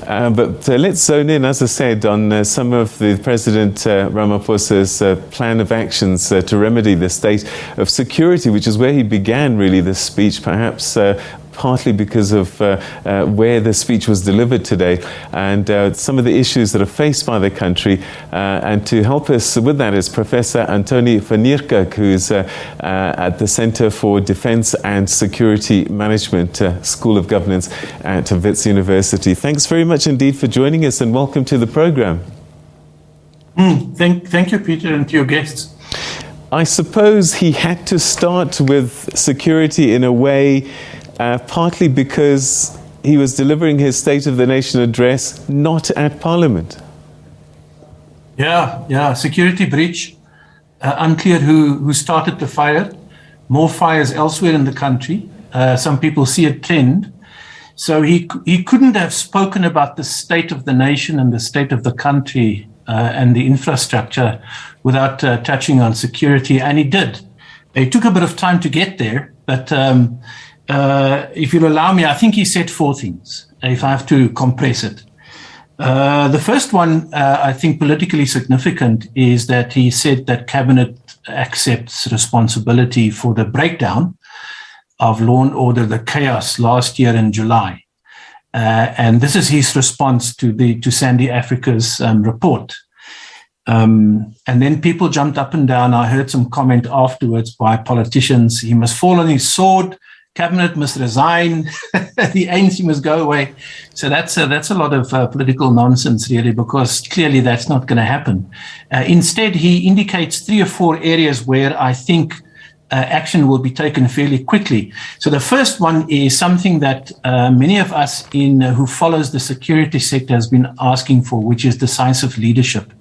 But let's zone in, as I said, on some of the President Ramaphosa's plan of actions to remedy the state of security, which is where he began really this speech, perhaps partly because of where the speech was delivered today and some of the issues that are faced by the country. And to help us with that is Professor Anthoni van Nieuwkerk, who's at the Center for Defense and Security Management, School of Governance at Wits University. Thanks very much indeed for joining us and welcome to the program. Thank you, Peter, and to your guests. I suppose he had to start with security in a way partly because he was delivering his State of the Nation address not at Parliament. Yeah, security breach. Unclear who started the fire. More fires elsewhere in the country. Some people see a trend. So he couldn't have spoken about the state of the nation and the state of the country and the infrastructure without touching on security, and he did. It took a bit of time to get there, but if you'll allow me, I think he said four things, if I have to compress it. The first one, I think politically significant, is that he said that Cabinet accepts responsibility for the breakdown of law and order, the chaos last year in July. And this is his response to Sandy Africa's report. And then people jumped up and down. I heard some comment afterwards by politicians. He must fall on his sword. Cabinet must resign. The ANC must go away. So that's a lot of political nonsense, really, because clearly that's not going to happen. Instead, he indicates 3 or 4 areas where I think action will be taken fairly quickly. So the first one is something that many of us who follows the security sector has been asking for, which is decisive leadership.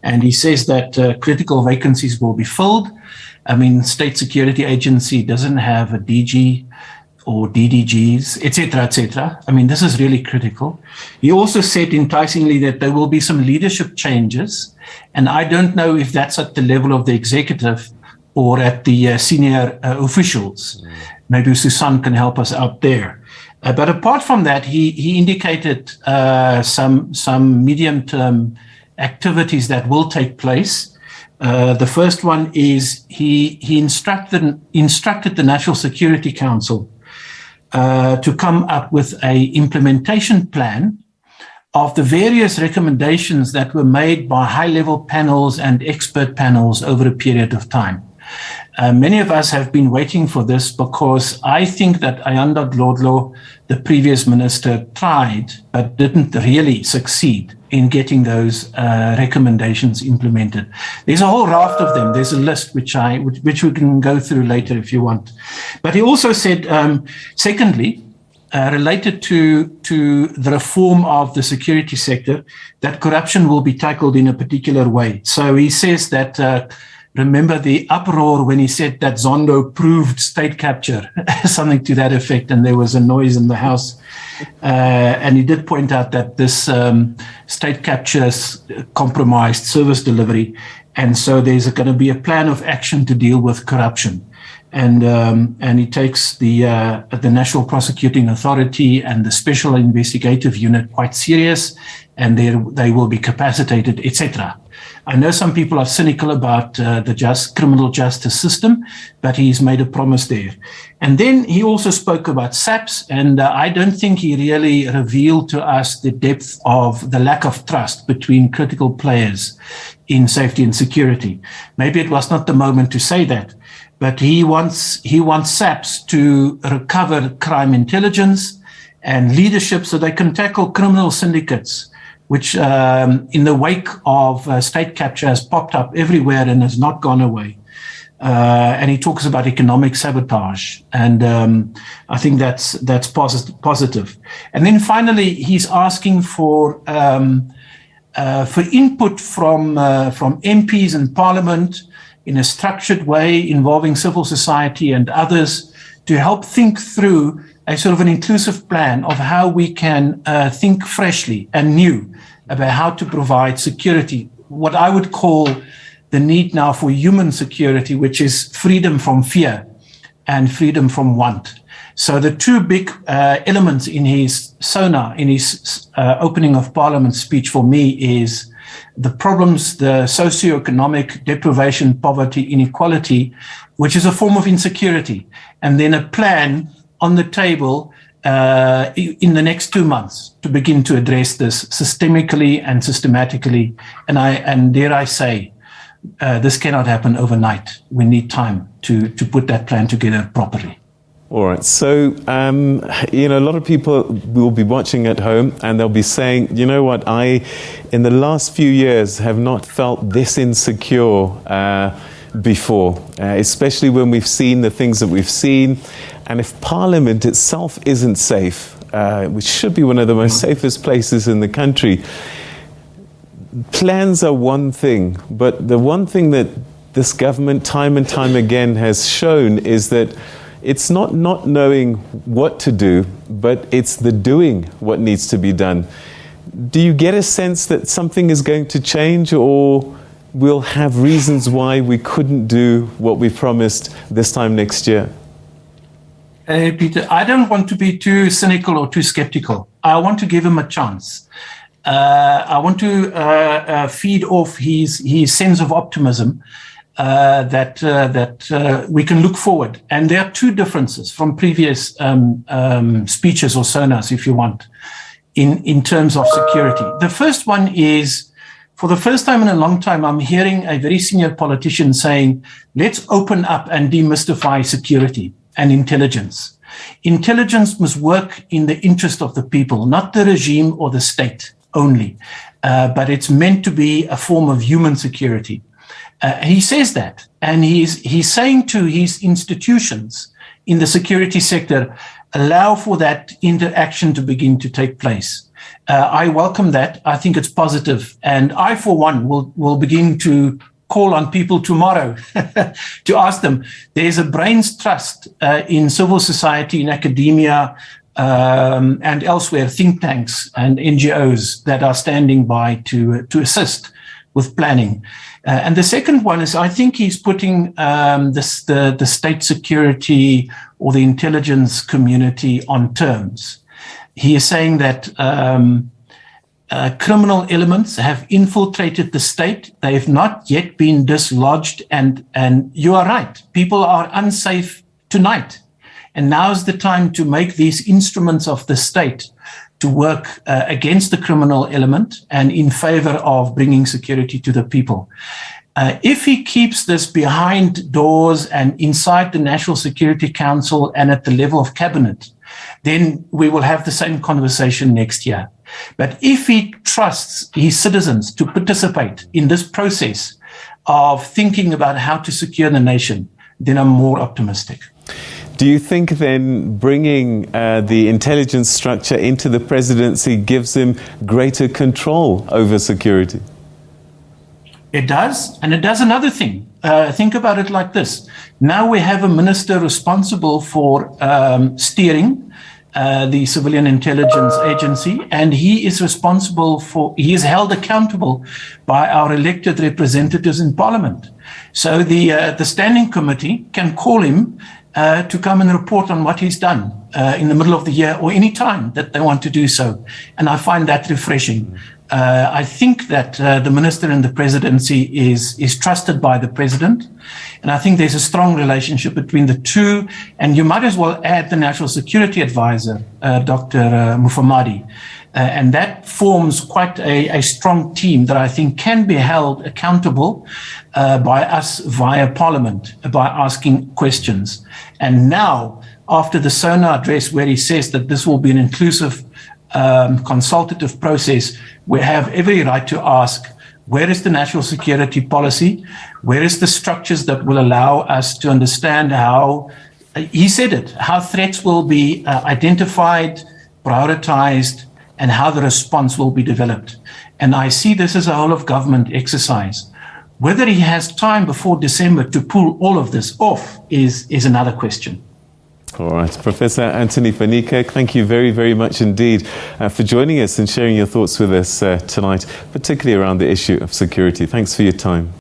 And he says that critical vacancies will be filled. I mean, State Security Agency doesn't have a DG or DDGs, etc., etc. I mean, this is really critical. He also said enticingly that there will be some leadership changes, and I don't know if that's at the level of the executive or at the senior officials. Maybe Susan can help us out there. But apart from that, he indicated some medium-term activities that will take place. The first one is he instructed the National Security Council to come up with an implementation plan of the various recommendations that were made by high-level panels and expert panels over a period of time. Many of us have been waiting for this because I think that Ayanda Dlodlo, the previous minister, tried but didn't really succeed in getting those recommendations implemented. There's a whole raft of them. There's a list which we can go through later if you want. But he also said, secondly, related to the reform of the security sector, that corruption will be tackled in a particular way. So he says that remember the uproar when he said that Zondo proved state capture, something to that effect, and there was a noise in the House. And he did point out that this state capture compromised service delivery, and so there's going to be a plan of action to deal with corruption. And he takes the National Prosecuting Authority and the Special Investigative Unit quite serious, and they will be capacitated, etc. I know some people are cynical about the criminal justice system, but he's made a promise there. And then he also spoke about SABC, and I don't think he really revealed to us the depth of the lack of trust between critical players in safety and security. Maybe it was not the moment to say that, but he wants SABC to recover crime intelligence and leadership so they can tackle criminal syndicates, which in the wake of state capture has popped up everywhere and has not gone away. And he talks about economic sabotage. And I think that's positive. And then finally, he's asking for input from MPs and Parliament in a structured way involving civil society and others to help think through a sort of an inclusive plan of how we can think freshly and new about how to provide security, what I would call the need now for human security, which is freedom from fear and freedom from want. So the two big elements in his SONA, in his opening of Parliament speech for me is the problems, the socioeconomic deprivation, poverty, inequality, which is a form of insecurity, and then a plan on the table in the next 2 months to begin to address this systemically and systematically. And dare I say, this cannot happen overnight. We need time to put that plan together properly. All right. So, a lot of people will be watching at home and they'll be saying, you know what, in the last few years, have not felt this insecure before, especially when we've seen the things that we've seen. And if Parliament itself isn't safe, which should be one of the most safest places in the country, plans are one thing, but the one thing that this government time and time again has shown is that it's not knowing what to do, but it's the doing what needs to be done. Do you get a sense that something is going to change, or we'll have reasons why we couldn't do what we promised this time next year? Peter, I don't want to be too cynical or too skeptical. I want to give him a chance. I want to feed off his sense of optimism that we can look forward. And there are two differences from previous speeches or sonas, if you want, in terms of security. The first one is, for the first time in a long time, I'm hearing a very senior politician saying, let's open up and demystify security and intelligence. Intelligence must work in the interest of the people, not the regime or the state only, but it's meant to be a form of human security. He says that, and he's saying to his institutions in the security sector, allow for that interaction to begin to take place. I welcome that. I think it's positive, and I, for one, will begin to call on people tomorrow to ask them. There's a brains trust in civil society, in academia, and elsewhere, think tanks and NGOs that are standing by to assist with planning. And the second one is, I think he's putting the state security or the intelligence community on terms. He is saying that criminal elements have infiltrated the state. They have not yet been dislodged. And you are right. People are unsafe tonight. And now's the time to make these instruments of the state to work against the criminal element and in favor of bringing security to the people. If he keeps this behind doors and inside the National Security Council and at the level of cabinet, then we will have the same conversation next year. But if he trusts his citizens to participate in this process of thinking about how to secure the nation, then I'm more optimistic. Do you think then bringing the intelligence structure into the presidency gives him greater control over security? It does, and it does another thing. Think about it like this. Now we have a minister responsible for steering the Civilian Intelligence Agency, and he is held accountable by our elected representatives in Parliament. So the Standing Committee can call him to come and report on what he's done in the middle of the year or any time that they want to do so. And I find that refreshing. I think that the minister in the presidency is trusted by the president. And I think there's a strong relationship between the two. And you might as well add the National Security Advisor, Dr. Mufamadi. And that forms quite a strong team that I think can be held accountable by us via Parliament, by asking questions. And now, after the SONA address, where he says that this will be an inclusive consultative process, we have every right to ask, where is the national security policy? Where is the structures that will allow us to understand how, he said it, how threats will be identified, prioritized, and how the response will be developed. And I see this as a whole of government exercise. Whether he has time before December to pull all of this off is another question. All right. Professor Anthoni van Nieuwkerk, thank you very, very much indeed for joining us and sharing your thoughts with us tonight, particularly around the issue of security. Thanks for your time.